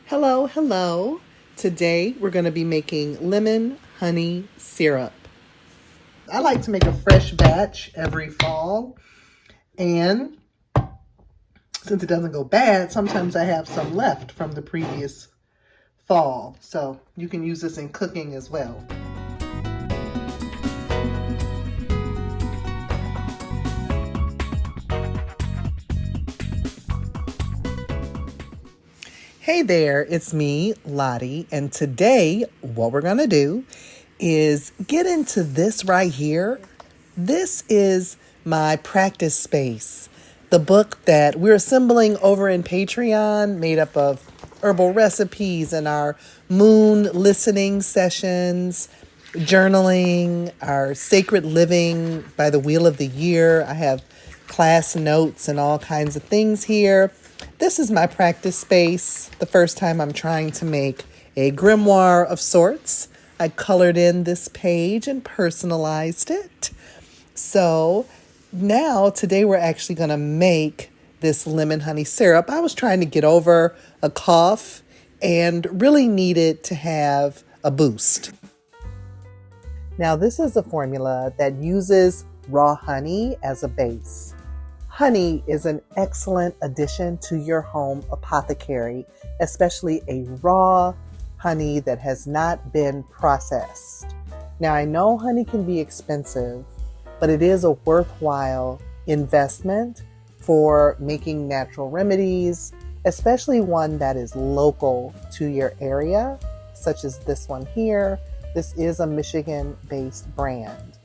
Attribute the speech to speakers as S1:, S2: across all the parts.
S1: Hello, hello. Today we're going to be making lemon honey syrup. I like to make a fresh batch every fall, and since it doesn't go bad, sometimes I have some left from the previous fall. So you can use this in cooking as well. Hey there, it's me, Lottie, and today what we're going to do is get into this right here. This is my practice space, the book that we're assembling over in Patreon, made up of herbal recipes and our moon listening sessions, journaling, our sacred living by the wheel of the year. I have class notes and all kinds of things here. This is my practice space. The first time I'm trying to make a grimoire of sorts. I colored in this page and personalized it. So now, today we're actually going to make this lemon honey syrup. I was trying to get over a cough and really needed to have a boost. Now, this is a formula that uses raw honey as a base. Honey is an excellent addition to your home apothecary, especially a raw honey that has not been processed. Now, I know honey can be expensive, but it is a worthwhile investment for making natural remedies, especially one that is local to your area, such as this one here. This is a Michigan-based brand.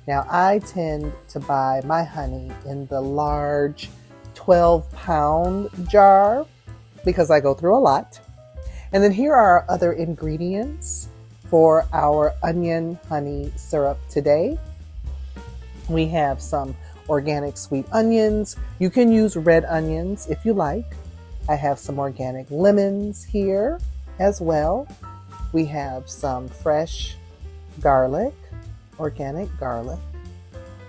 S1: Now, I tend to buy my honey in the large 12-pound jar because I go through a lot. And then here are our other ingredients for our onion honey syrup today. We have some organic sweet onions. You can use red onions if you like. I have some organic lemons here as well. We have some fresh garlic, organic garlic,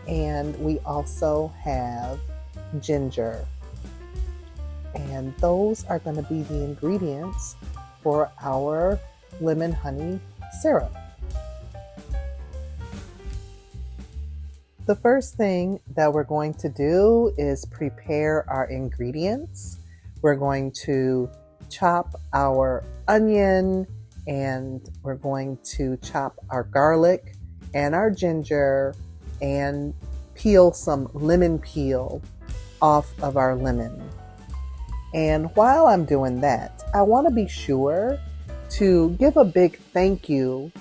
S1: and we also have ginger. And those are going to be the ingredients for our lemon honey syrup. The first thing that we're going to do is prepare our ingredients. We're going to chop our onion, and we're going to chop our garlic and our ginger and peel some lemon peel off of our lemon. And while I'm doing that, I want to be sure to give a big thank you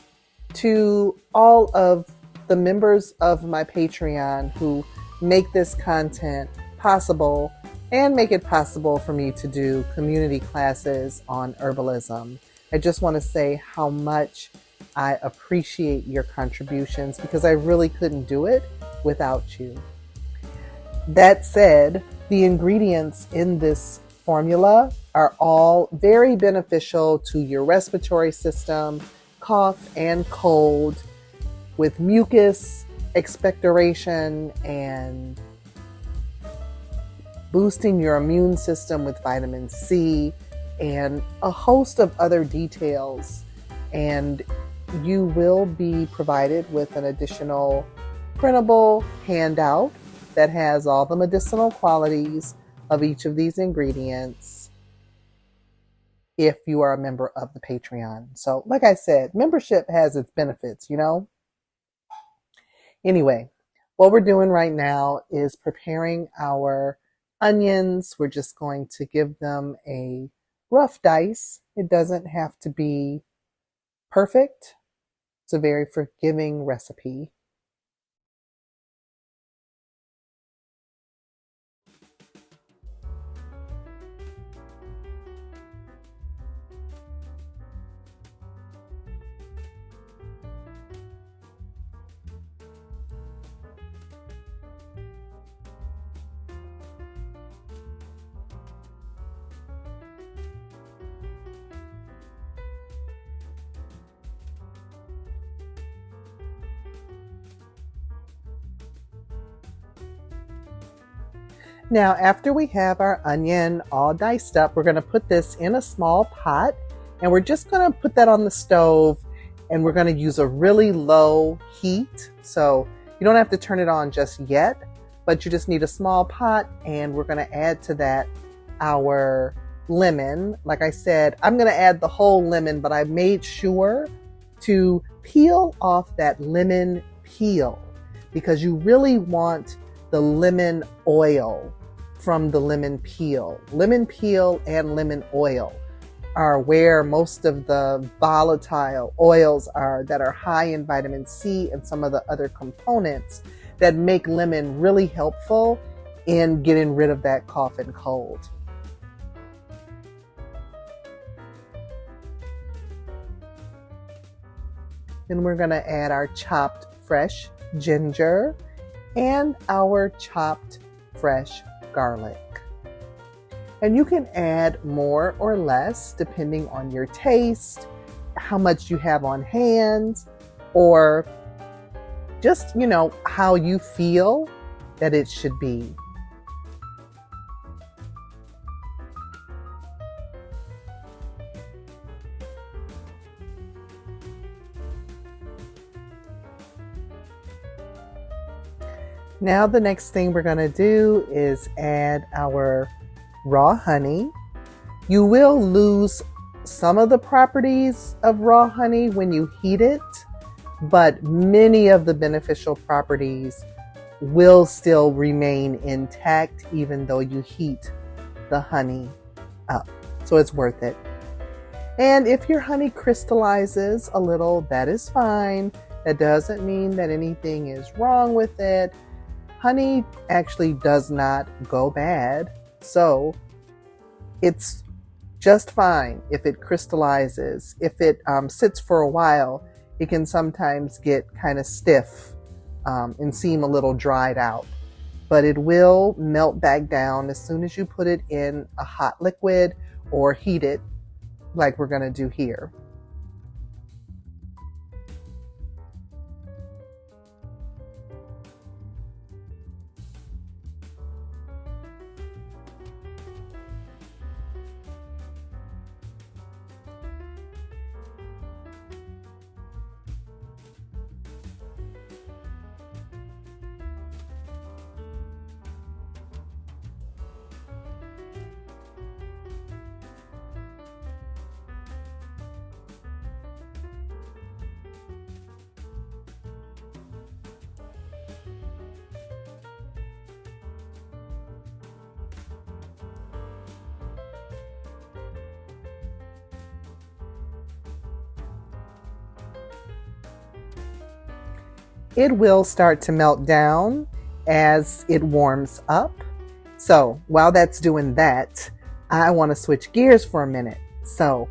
S1: to all of the members of my Patreon who make this content possible and make it possible for me to do community classes on herbalism. I just want to say how much I appreciate your contributions because I really couldn't do it without you. That said, the ingredients in this formula are all very beneficial to your respiratory system, cough and cold, with mucus, expectoration, and boosting your immune system with vitamin C, and a host of other details. And you will be provided with an additional printable handout that has all the medicinal qualities of each of these ingredients if you are a member of the Patreon. So, like I said, membership has its benefits, you know? Anyway, what we're doing right now is preparing our onions. We're just going to give them a rough dice. It doesn't have to be perfect. It's a very forgiving recipe. Now, after we have our onion all diced up, we're going to put this in a small pot, and we're just going to put that on the stove, and we're going to use a really low heat. So you don't have to turn it on just yet, but you just need a small pot, and we're going to add to that our lemon. Like I said, I'm going to add the whole lemon, but I made sure to peel off that lemon peel because you really want the lemon oil from the lemon peel. Lemon peel and lemon oil are where most of the volatile oils are that are high in vitamin C and some of the other components that make lemon really helpful in getting rid of that cough and cold. Then we're going to add our chopped fresh ginger and our chopped fresh garlic. And you can add more or less depending on your taste, how much you have on hand, or just, how you feel that it should be. Now the next thing we're going to do is add our raw honey. You will lose some of the properties of raw honey when you heat it, but many of the beneficial properties will still remain intact even though you heat the honey up. So it's worth it. And if your honey crystallizes a little, that is fine. That doesn't mean that anything is wrong with it. Honey actually does not go bad, so it's just fine if it crystallizes. If it sits for a while, it can sometimes get kind of stiff and seem a little dried out, but it will melt back down as soon as you put it in a hot liquid or heat it like we're going to do here. It will start to melt down as it warms up. So while that's doing that, I want to switch gears for a minute. So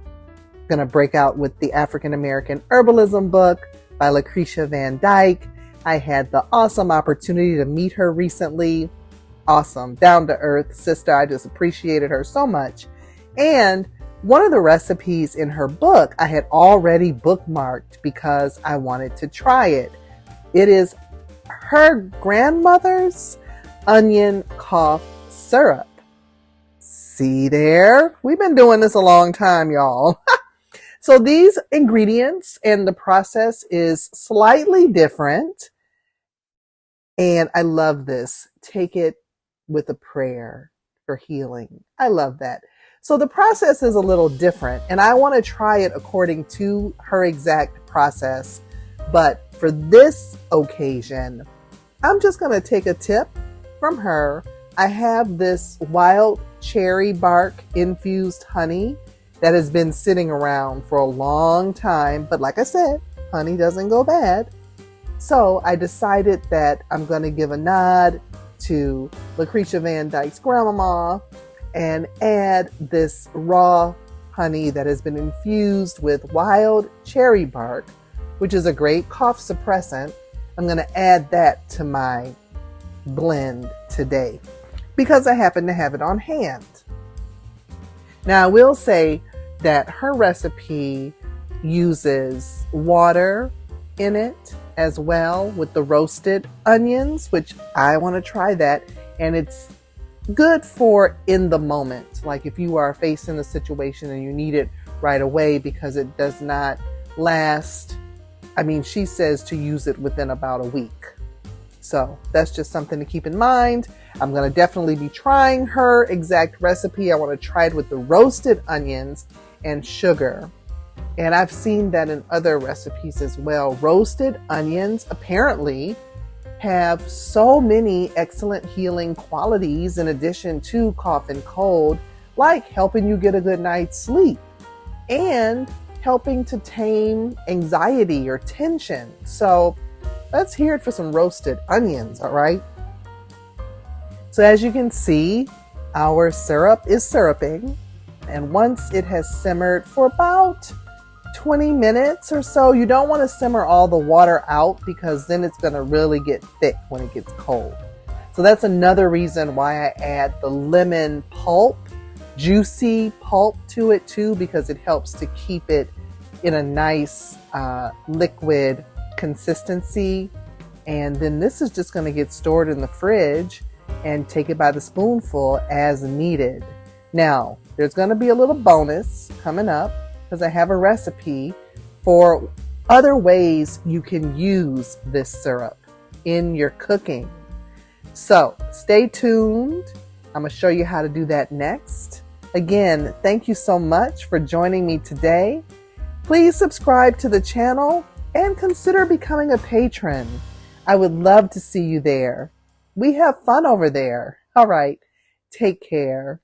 S1: I'm going to break out with the African American Herbalism book by Lucretia Van Dyke. I had the awesome opportunity to meet her recently. Awesome, down to earth sister. I just appreciated her so much. And one of the recipes in her book I had already bookmarked because I wanted to try it. It is her grandmother's onion cough syrup. See there? We've been doing this a long time, y'all. So these ingredients and the process is slightly different. And I love this. Take it with a prayer for healing. I love that. So the process is a little different, and I want to try it according to her exact process. But for this occasion, I'm just going to take a tip from her. I have this wild cherry bark infused honey that has been sitting around for a long time. But like I said, honey doesn't go bad. So I decided that I'm going to give a nod to Lucretia Van Dyke's grandmama and add this raw honey that has been infused with wild cherry bark, which is a great cough suppressant. I'm going to add that to my blend today because I happen to have it on hand. Now, I will say that her recipe uses water in it as well with the roasted onions, which I want to try that. And it's good for in the moment. Like if you are facing a situation and you need it right away because it does not last. I mean, she says to use it within about a week. So that's just something to keep in mind. I'm going to definitely be trying her exact recipe. I want to try it with the roasted onions and sugar. And I've seen that in other recipes as well. Roasted onions apparently have so many excellent healing qualities in addition to cough and cold, like helping you get a good night's sleep and helping to tame anxiety or tension. So let's hear it for some roasted onions, all right? So as you can see, our syrup is syruping. And once it has simmered for about 20 minutes or so, you don't want to simmer all the water out because then it's going to really get thick when it gets cold. So that's another reason why I add the lemon pulp, juicy pulp to it too, because it helps to keep it in a nice liquid consistency. And then this is just going to get stored in the fridge and take it by the spoonful as needed. Now, there's going to be a little bonus coming up because I have a recipe for other ways you can use this syrup in your cooking. So stay tuned. I'm going to show you how to do that next. Again, thank you so much for joining me today. Please subscribe to the channel and consider becoming a patron. I would love to see you there. We have fun over there. All right. Take care.